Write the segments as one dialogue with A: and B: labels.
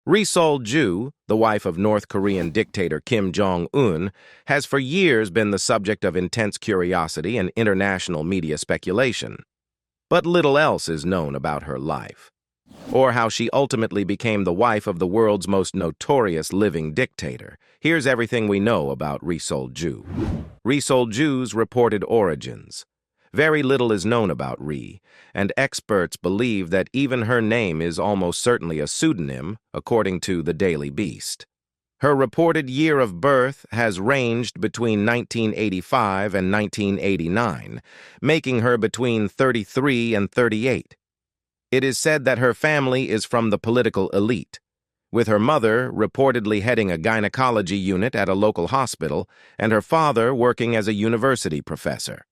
A: Ri Sol-ju, the wife of North Korean dictator Kim Jong Un, has for years been the subject of intense curiosity and international media speculation. But little else is known about her life, or how she ultimately became the wife of the world's most notorious living dictator. Here's everything we know about Ri Sol-ju. Ri Sol-ju's reported origins. Very little is known about Ri, and experts believe that even her name is almost certainly a pseudonym, according to the Daily Beast. Her reported year of birth has ranged between 1985 and 1989, making her between 33 and 38. It is said that her family is from the political elite, with her mother reportedly heading a gynecology unit at a local hospital and her father working as a university professor.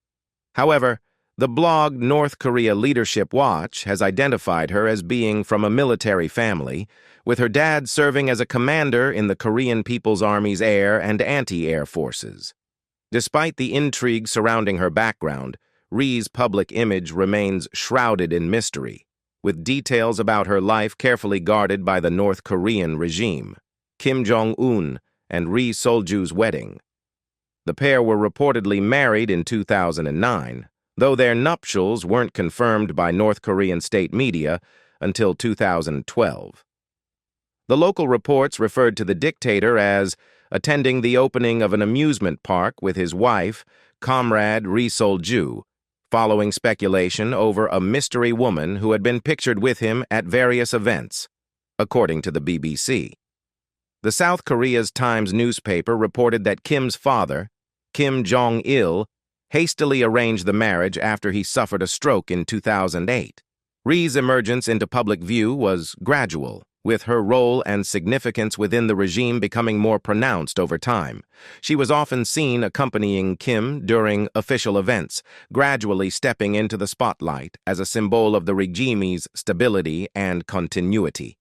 A: However, the blog North Korea Leadership Watch has identified her as being from a military family, with her dad serving as a commander in the Korean People's Army's air and anti-air forces. Despite the intrigue surrounding her background, Ri's public image remains shrouded in mystery, with details about her life carefully guarded by the North Korean regime. Kim Jong Un and Ri Sol-ju's wedding. The pair were reportedly married in 2009, though their nuptials weren't confirmed by North Korean state media until 2012. The local reports referred to the dictator as attending the opening of an amusement park with his wife, comrade Ri Sol-ju, following speculation over a mystery woman who had been pictured with him at various events, according to the BBC. The South Korea's Times newspaper reported that Kim's father, Kim Jong Un, hastily arranged the marriage after he suffered a stroke in 2008. Ri's emergence into public view was gradual, with her role and significance within the regime becoming more pronounced over time. She was often seen accompanying Kim during official events, gradually stepping into the spotlight as a symbol of the regime's stability and continuity.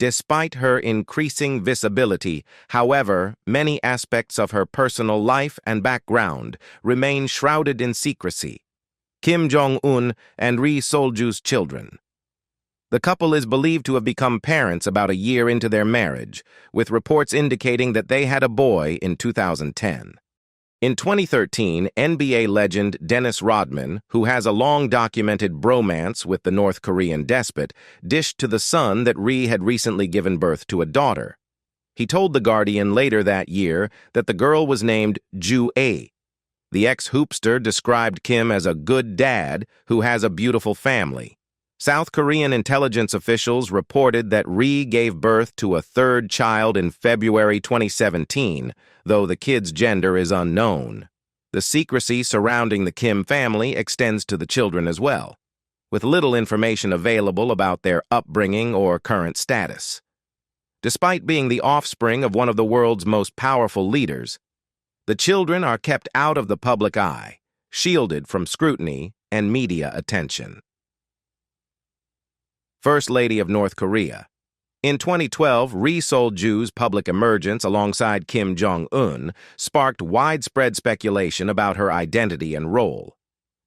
A: Despite her increasing visibility, however, many aspects of her personal life and background remain shrouded in secrecy. Kim Jong Un and Ri Sol-ju's children. The couple is believed to have become parents about a year into their marriage, with reports indicating that they had a boy in 2010. In 2013, NBA legend Dennis Rodman, who has a long-documented bromance with the North Korean despot, dished to The Sun that Ri had recently given birth to a daughter. He told The Guardian later that year that the girl was named Ju-ae. The ex-hoopster described Kim as a good dad who has a beautiful family. South Korean intelligence officials reported that Ri gave birth to a third child in February 2017, though the kid's gender is unknown. The secrecy surrounding the Kim family extends to the children as well, with little information available about their upbringing or current status. Despite being the offspring of one of the world's most powerful leaders, the children are kept out of the public eye, shielded from scrutiny and media attention. First Lady of North Korea. In 2012, Ri Sol-ju's public emergence alongside Kim Jong Un sparked widespread speculation about her identity and role.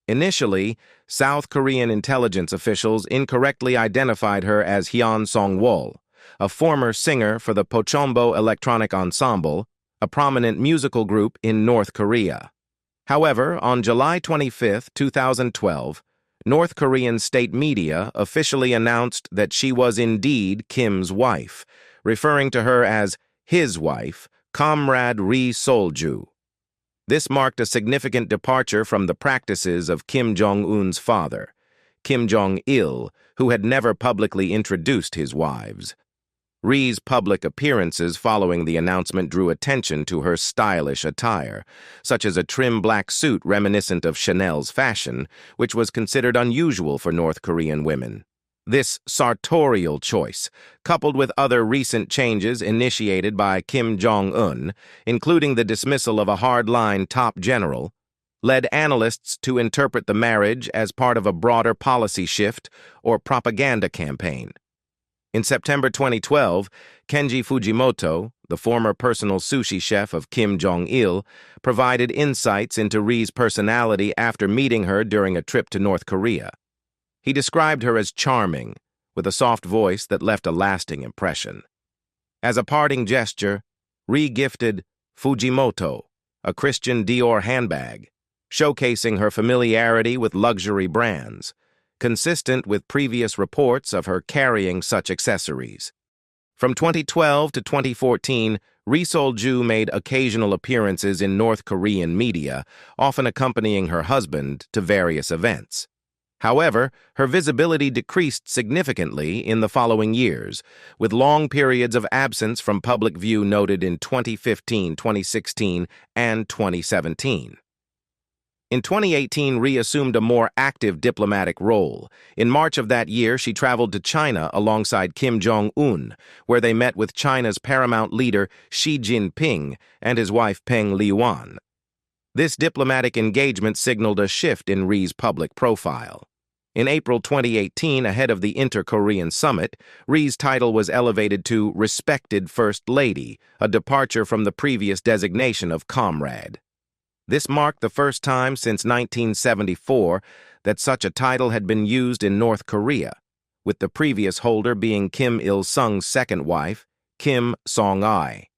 A: Initially, South Korean intelligence officials incorrectly identified her as Hyun Song-wol, a former singer for the Pochombo Electronic Ensemble, a prominent musical group in North Korea. However, on July 25, 2012, North Korean state media officially announced that she was indeed Kim's wife, referring to her as his wife, Comrade Ri Sol-ju. This marked a significant departure from the practices of Kim Jong Un's father, Kim Jong-il, who had never publicly introduced his wives. Ri's public appearances following the announcement drew attention to her stylish attire, such as a trim black suit reminiscent of Chanel's fashion, which was considered unusual for North Korean women. This sartorial choice, coupled with other recent changes initiated by Kim Jong Un, including the dismissal of a hardline top general, led analysts to interpret the marriage as part of a broader policy shift or propaganda campaign. In September 2012, Kenji Fujimoto, the former personal sushi chef of Kim Jong-il, provided insights into Ri's personality after meeting her during a trip to North Korea. He described her as charming, with a soft voice that left a lasting impression. As a parting gesture, Ri gifted Fujimoto, a Christian Dior handbag, showcasing her familiarity with luxury brands, consistent with previous reports of her carrying such accessories. From 2012 to 2014, Ri Sol-ju made occasional appearances in North Korean media, often accompanying her husband to various events. However, her visibility decreased significantly in the following years, with long periods of absence from public view noted in 2015, 2016, and 2017. In 2018, Ri assumed a more active diplomatic role. In March of that year, she traveled to China alongside Kim Jong Un, where they met with China's paramount leader Xi Jinping and his wife Peng Liyuan. This diplomatic engagement signaled a shift in Ri's public profile. In April 2018, ahead of the Inter-Korean Summit, Ri's title was elevated to Respected First Lady, a departure from the previous designation of Comrade. This marked the first time since 1974 that such a title had been used in North Korea, with the previous holder being Kim Il-sung's second wife, Kim Song-ai.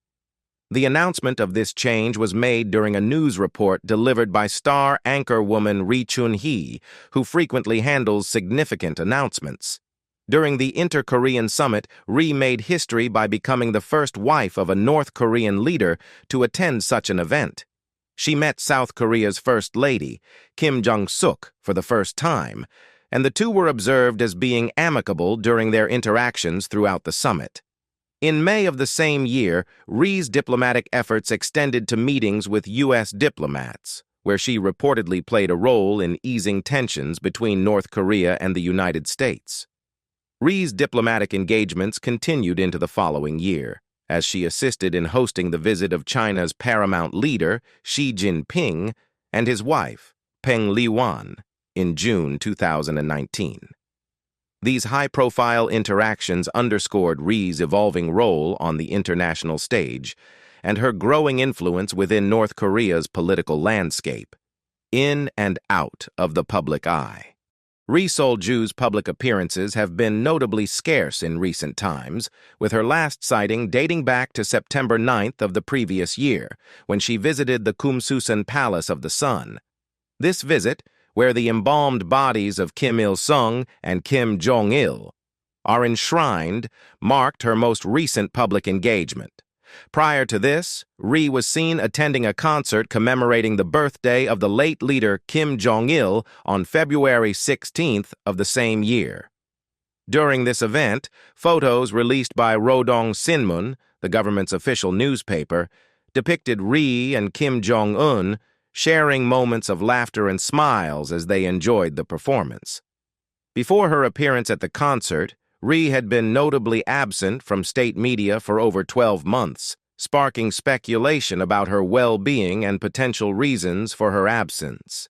A: The announcement of this change was made during a news report delivered by star anchorwoman Ri Chun-hee, who frequently handles significant announcements. During the Inter-Korean Summit, Ri made history by becoming the first wife of a North Korean leader to attend such an event. She met South Korea's First Lady, Kim Jong-suk, for the first time, and the two were observed as being amicable during their interactions throughout the summit. In May of the same year, Ri's diplomatic efforts extended to meetings with U.S. diplomats, where she reportedly played a role in easing tensions between North Korea and the United States. Ri's diplomatic engagements continued into the following year, as she assisted in hosting the visit of China's paramount leader, Xi Jinping, and his wife, Peng Liyuan, in June 2019. These high-profile interactions underscored Ri's evolving role on the international stage and her growing influence within North Korea's political landscape, in and out of the public eye. Ri Sol-ju's public appearances have been notably scarce in recent times, with her last sighting dating back to September 9th of the previous year, when she visited the Kumsusan Palace of the Sun. This visit, where the embalmed bodies of Kim Il-sung and Kim Jong-il are enshrined, marked her most recent public engagement. Prior to this, Ri was seen attending a concert commemorating the birthday of the late leader Kim Jong-il on February 16th of the same year. During this event, photos released by Rodong Sinmun, the government's official newspaper, depicted Ri and Kim Jong Un sharing moments of laughter and smiles as they enjoyed the performance. Before her appearance at the concert, Ri had been notably absent from state media for over 12 months, sparking speculation about her well-being and potential reasons for her absence.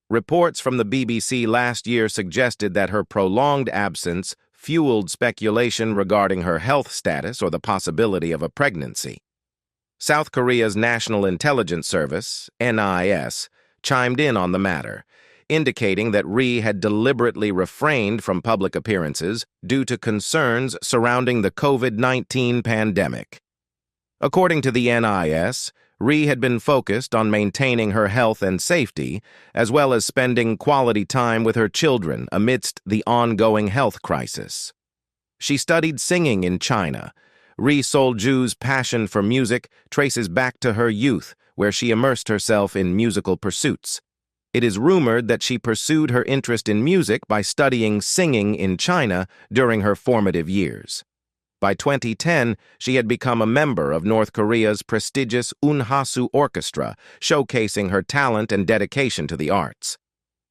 A: Reports from the BBC last year suggested that her prolonged absence fueled speculation regarding her health status or the possibility of a pregnancy. South Korea's National Intelligence Service, NIS, chimed in on the matter, indicating that Ri had deliberately refrained from public appearances due to concerns surrounding the COVID-19 pandemic. According to the NIS, Ri had been focused on maintaining her health and safety, as well as spending quality time with her children amidst the ongoing health crisis. She studied singing in China. Ri Sol-ju's passion for music traces back to her youth, where she immersed herself in musical pursuits. It is rumored that she pursued her interest in music by studying singing in China during her formative years. By 2010, she had become a member of North Korea's prestigious Unhasu Orchestra, showcasing her talent and dedication to the arts.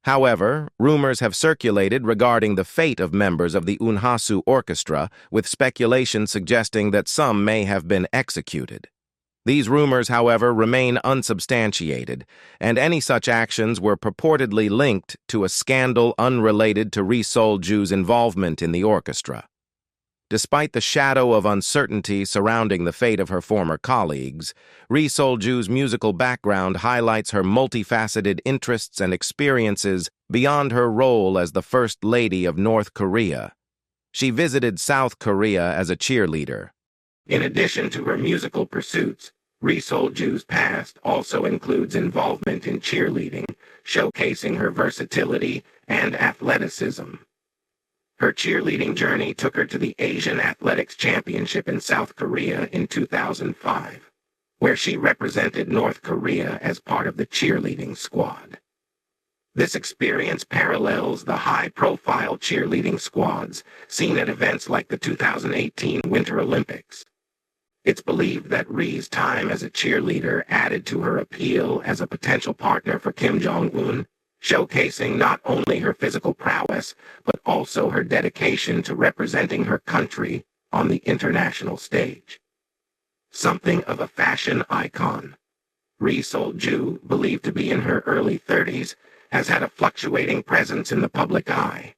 A: However, rumors have circulated regarding the fate of members of the Unhasu Orchestra, with speculation suggesting that some may have been executed. These rumors, however, remain unsubstantiated, and any such actions were purportedly linked to a scandal unrelated to Ri Sol-ju's involvement in the orchestra. Despite the shadow of uncertainty surrounding the fate of her former colleagues, Ri Sol-ju's musical background highlights her multifaceted interests and experiences beyond her role as the First Lady of North Korea. She visited South Korea as a cheerleader, In addition to her musical pursuits, Ri Sol-ju's past also includes involvement in cheerleading, showcasing her versatility and athleticism. Her cheerleading journey took her to the Asian Athletics Championship in South Korea in 2005, where she represented North Korea as part of the cheerleading squad. This experience parallels the high-profile cheerleading squads seen at events like the 2018 Winter Olympics. It's believed that Ri's time as a cheerleader added to her appeal as a potential partner for Kim Jong Un, showcasing not only her physical prowess, but also her dedication to representing her country on the international stage. Something of a fashion icon, Ri Sol-ju, believed to be in her early 30s, has had a fluctuating presence in the public eye.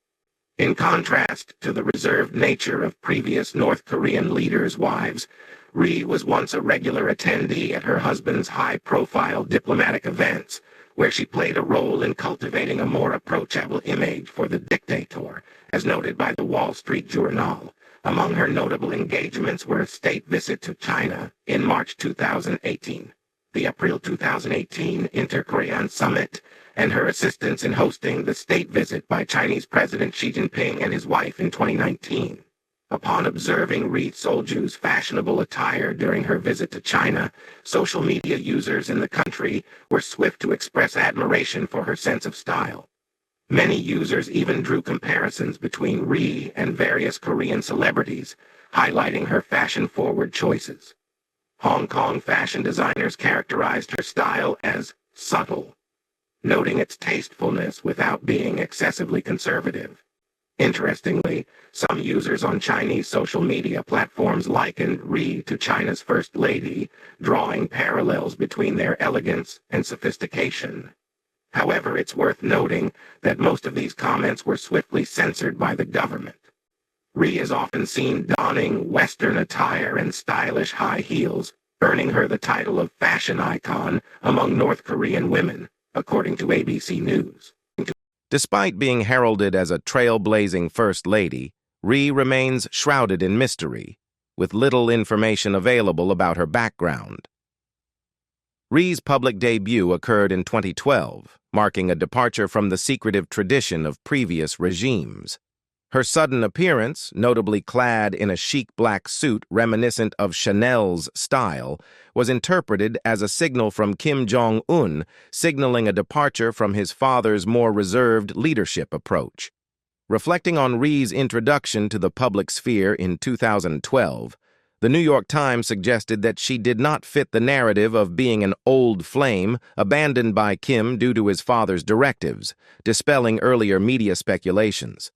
A: In contrast to the reserved nature of previous North Korean leaders' wives, Ri was once a regular attendee at her husband's high-profile diplomatic events, where she played a role in cultivating a more approachable image for the dictator, as noted by the Wall Street Journal. Among her notable engagements were a state visit to China in March 2018, the April 2018 Inter-Korean Summit, and her assistance in hosting the state visit by Chinese President Xi Jinping and his wife in 2019. Upon observing Ri Sol-ju's fashionable attire during her visit to China, social media users in the country were swift to express admiration for her sense of style. Many users even drew comparisons between Ri and various Korean celebrities, highlighting her fashion-forward choices. Hong Kong fashion designers characterized her style as subtle, noting its tastefulness without being excessively conservative. Interestingly, some users on Chinese social media platforms likened Ri to China's First Lady, drawing parallels between their elegance and sophistication. However, it's worth noting that most of these comments were swiftly censored by the government. Ri is often seen donning Western attire and stylish high heels, earning her the title of fashion icon among North Korean women, according to ABC News. Despite being heralded as a trailblazing First Lady, Ri remains shrouded in mystery, with little information available about her background. Ri's public debut occurred in 2012, marking a departure from the secretive tradition of previous regimes. Her sudden appearance, notably clad in a chic black suit reminiscent of Chanel's style, was interpreted as a signal from Kim Jong Un, signaling a departure from his father's more reserved leadership approach. Reflecting on Ri's introduction to the public sphere in 2012, the New York Times suggested that she did not fit the narrative of being an old flame abandoned by Kim due to his father's directives, dispelling earlier media speculations.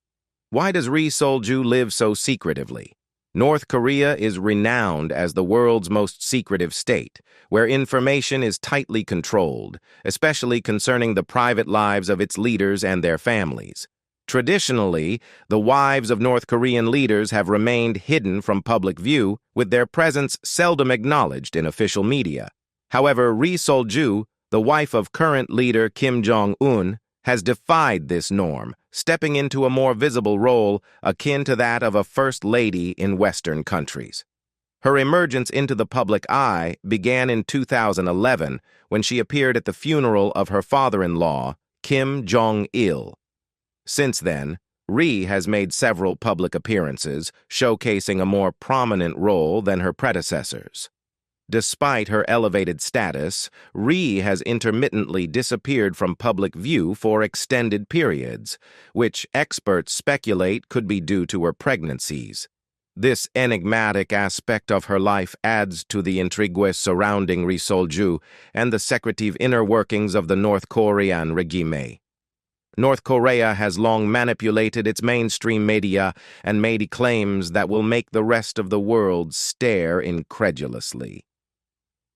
A: Why does Ri Sol-ju live so secretively? North Korea is renowned as the world's most secretive state, where information is tightly controlled, especially concerning the private lives of its leaders and their families. Traditionally, the wives of North Korean leaders have remained hidden from public view, with their presence seldom acknowledged in official media. However, Ri Sol-ju, the wife of current leader Kim Jong Un, has defied this norm, stepping into a more visible role akin to that of a first lady in Western countries. Her emergence into the public eye began in 2011 when she appeared at the funeral of her father-in-law, Kim Jong Il. Since then, Ri has made several public appearances, showcasing a more prominent role than her predecessors. Despite her elevated status, Ri has intermittently disappeared from public view for extended periods, which experts speculate could be due to her pregnancies. This enigmatic aspect of her life adds to the intrigue surrounding Ri Sol-ju and the secretive inner workings of the North Korean regime. North Korea has long manipulated its mainstream media and made claims that will make the rest of the world stare incredulously.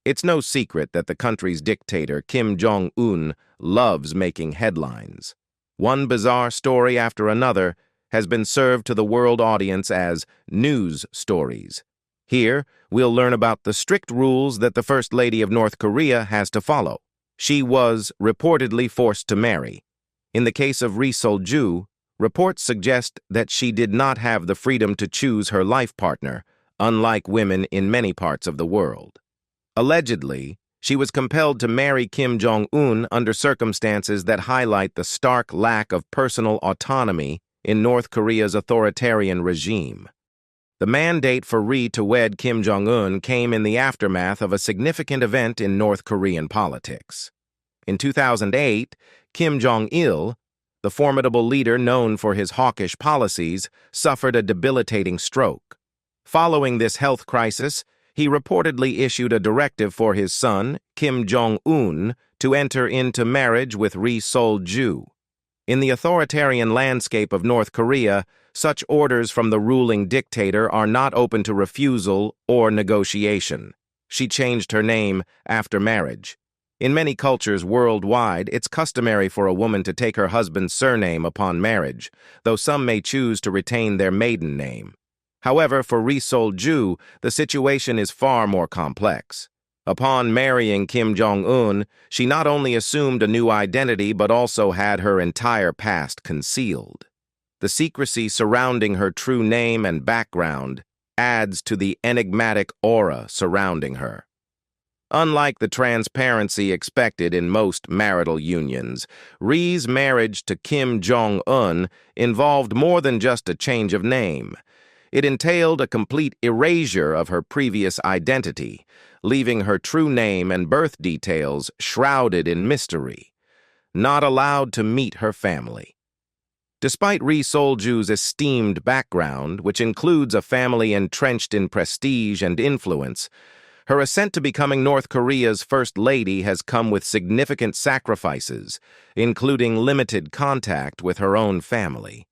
A: It's no secret that the country's dictator, Kim Jong Un, loves making headlines. One bizarre story after another has been served to the world audience as news stories. Here, we'll learn about the strict rules that the First Lady of North Korea has to follow. She was reportedly forced to marry. In the case of Ri Sol-ju, reports suggest that she did not have the freedom to choose her life partner, unlike women in many parts of the world. Allegedly, she was compelled to marry Kim Jong Un under circumstances that highlight the stark lack of personal autonomy in North Korea's authoritarian regime. The mandate for Ri to wed Kim Jong Un came in the aftermath of a significant event in North Korean politics. In 2008, Kim Jong Il, the formidable leader known for his hawkish policies, suffered a debilitating stroke. Following this health crisis, he reportedly issued a directive for his son, Kim Jong Un, to enter into marriage with Ri Sol-ju. In the authoritarian landscape of North Korea, such orders from the ruling dictator are not open to refusal or negotiation. She changed her name after marriage. In many cultures worldwide, it's customary for a woman to take her husband's surname upon marriage, though some may choose to retain their maiden name. However, for Ri Sol-ju, the situation is far more complex. Upon marrying Kim Jong Un, she not only assumed a new identity but also had her entire past concealed. The secrecy surrounding her true name and background adds to the enigmatic aura surrounding her. Unlike the transparency expected in most marital unions, Ri's marriage to Kim Jong Un involved more than just a change of name. It entailed a complete erasure of her previous identity, leaving her true name and birth details shrouded in mystery, not allowed to meet her family. Despite Ri Sol-ju's esteemed background, which includes a family entrenched in prestige and influence, her ascent to becoming North Korea's first lady has come with significant sacrifices, including limited contact with her own family.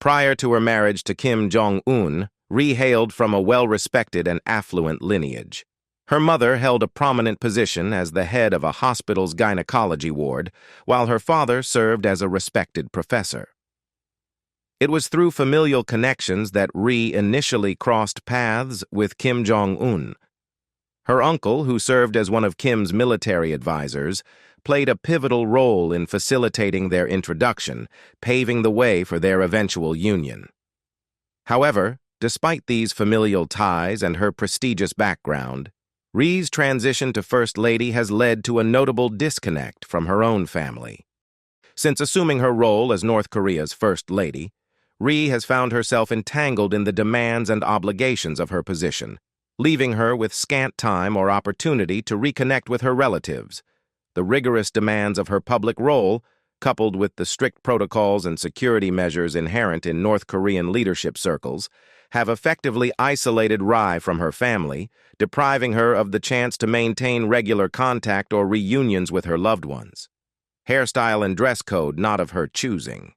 A: Prior to her marriage to Kim Jong Un, Ri hailed from a well-respected and affluent lineage. Her mother held a prominent position as the head of a hospital's gynecology ward, while her father served as a respected professor. It was through familial connections that Ri initially crossed paths with Kim Jong Un. Her uncle, who served as one of Kim's military advisors, played a pivotal role in facilitating their introduction, paving the way for their eventual union. However, despite these familial ties and her prestigious background, Ri's transition to First Lady has led to a notable disconnect from her own family. Since assuming her role as North Korea's First Lady, Ri has found herself entangled in the demands and obligations of her position, leaving her with scant time or opportunity to reconnect with her relatives. The rigorous demands of her public role, coupled with the strict protocols and security measures inherent in North Korean leadership circles, have effectively isolated Ri from her family, depriving her of the chance to maintain regular contact or reunions with her loved ones. Hairstyle and dress code not of her choosing.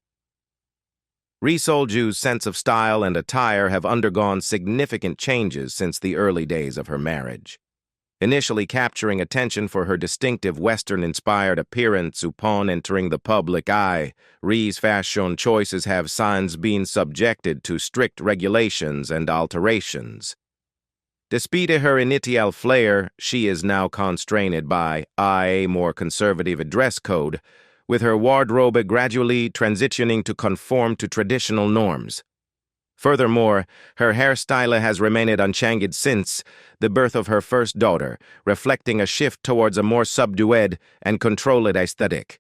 A: Ri Sol-ju's sense of style and attire have undergone significant changes since the early days of her marriage. Initially capturing attention for her distinctive Western-inspired appearance upon entering the public eye, Ri's fashion choices have since been subjected to strict regulations and alterations. Despite her initial flair, she is now constrained by a more conservative dress code, with her wardrobe gradually transitioning to conform to traditional norms. Furthermore, her hairstyle has remained unchanged since the birth of her first daughter, reflecting a shift towards a more subdued and controlled aesthetic.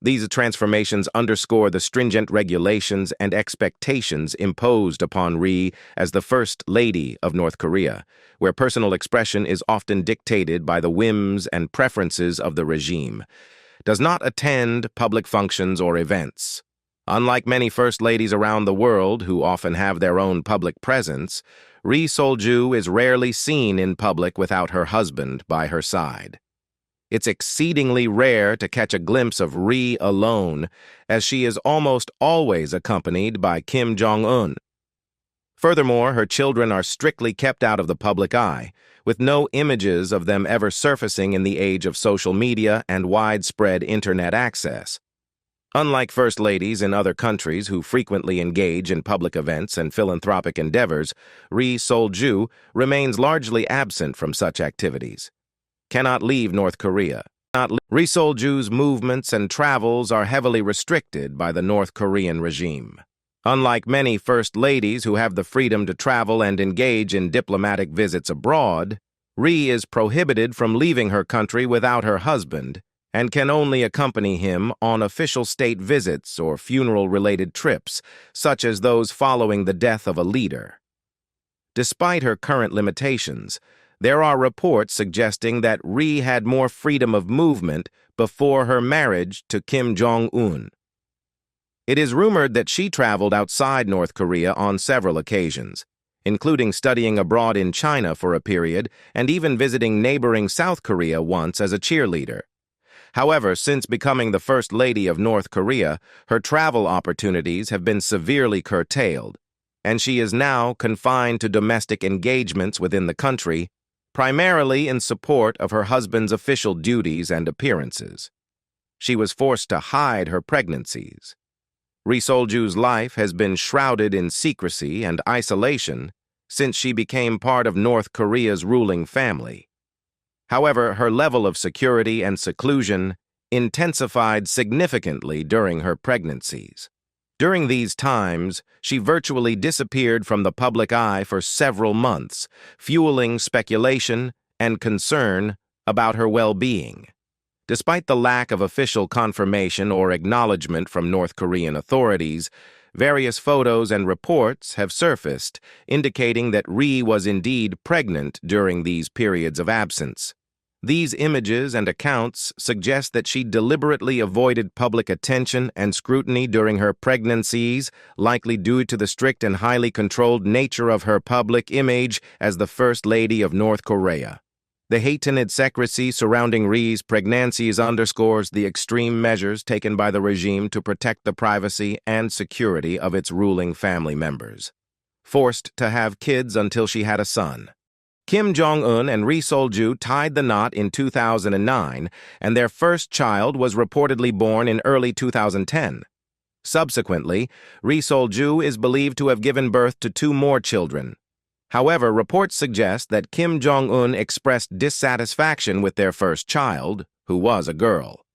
A: These transformations underscore the stringent regulations and expectations imposed upon Ri as the First Lady of North Korea, where personal expression is often dictated by the whims and preferences of the regime. Does not attend public functions or events. Unlike many First Ladies around the world who often have their own public presence, Ri Sol-ju is rarely seen in public without her husband by her side. It's exceedingly rare to catch a glimpse of Ri alone, as she is almost always accompanied by Kim Jong Un. Furthermore, her children are strictly kept out of the public eye, with no images of them ever surfacing in the age of social media and widespread internet access. Unlike First Ladies in other countries who frequently engage in public events and philanthropic endeavors, Ri Sol-ju remains largely absent from such activities. Cannot leave North Korea. Ri Sol-ju's movements and travels are heavily restricted by the North Korean regime. Unlike many first ladies who have the freedom to travel and engage in diplomatic visits abroad, Ri is prohibited from leaving her country without her husband and can only accompany him on official state visits or funeral-related trips, such as those following the death of a leader. Despite her current limitations, there are reports suggesting that Ri had more freedom of movement before her marriage to Kim Jong Un. It is rumored that she traveled outside North Korea on several occasions, including studying abroad in China for a period and even visiting neighboring South Korea once as a cheerleader. However, since becoming the First Lady of North Korea, her travel opportunities have been severely curtailed, and she is now confined to domestic engagements within the country, primarily in support of her husband's official duties and appearances. She was forced to hide her pregnancies. Ri Sol-ju's life has been shrouded in secrecy and isolation since she became part of North Korea's ruling family. However, her level of security and seclusion intensified significantly during her pregnancies. During these times, she virtually disappeared from the public eye for several months, fueling speculation and concern about her well-being. Despite the lack of official confirmation or acknowledgement from North Korean authorities, various photos and reports have surfaced indicating that Ri was indeed pregnant during these periods of absence. These images and accounts suggest that she deliberately avoided public attention and scrutiny during her pregnancies, likely due to the strict and highly controlled nature of her public image as the First Lady of North Korea. The heightened secrecy surrounding Ri's pregnancies underscores the extreme measures taken by the regime to protect the privacy and security of its ruling family members. Forced to have kids until she had a son. Kim Jong Un and Ri Sol-ju tied the knot in 2009, and their first child was reportedly born in early 2010. Subsequently, Ri Sol-ju is believed to have given birth to 2 more children. However, reports suggest that Kim Jong Un expressed dissatisfaction with their first child, who was a girl.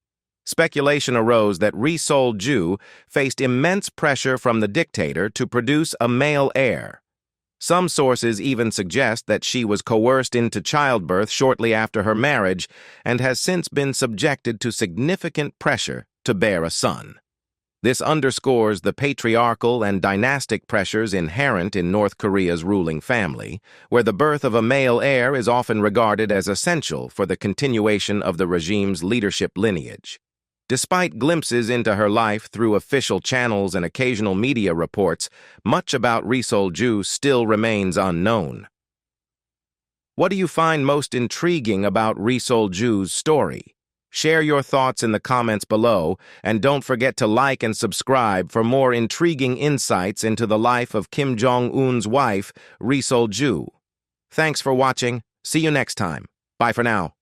A: Speculation arose that Ri Sol-ju faced immense pressure from the dictator to produce a male heir. Some sources even suggest that she was coerced into childbirth shortly after her marriage and has since been subjected to significant pressure to bear a son. This underscores the patriarchal and dynastic pressures inherent in North Korea's ruling family, where the birth of a male heir is often regarded as essential for the continuation of the regime's leadership lineage. Despite glimpses into her life through official channels and occasional media reports, much about Ri Sol-ju still remains unknown. What do you find most intriguing about Ri Sol-ju's story? Share your thoughts in the comments below, and don't forget to like and subscribe for more intriguing insights into the life of Kim Jong-un's wife, Ri Sol-ju. Thanks for watching. See you next time. Bye for now.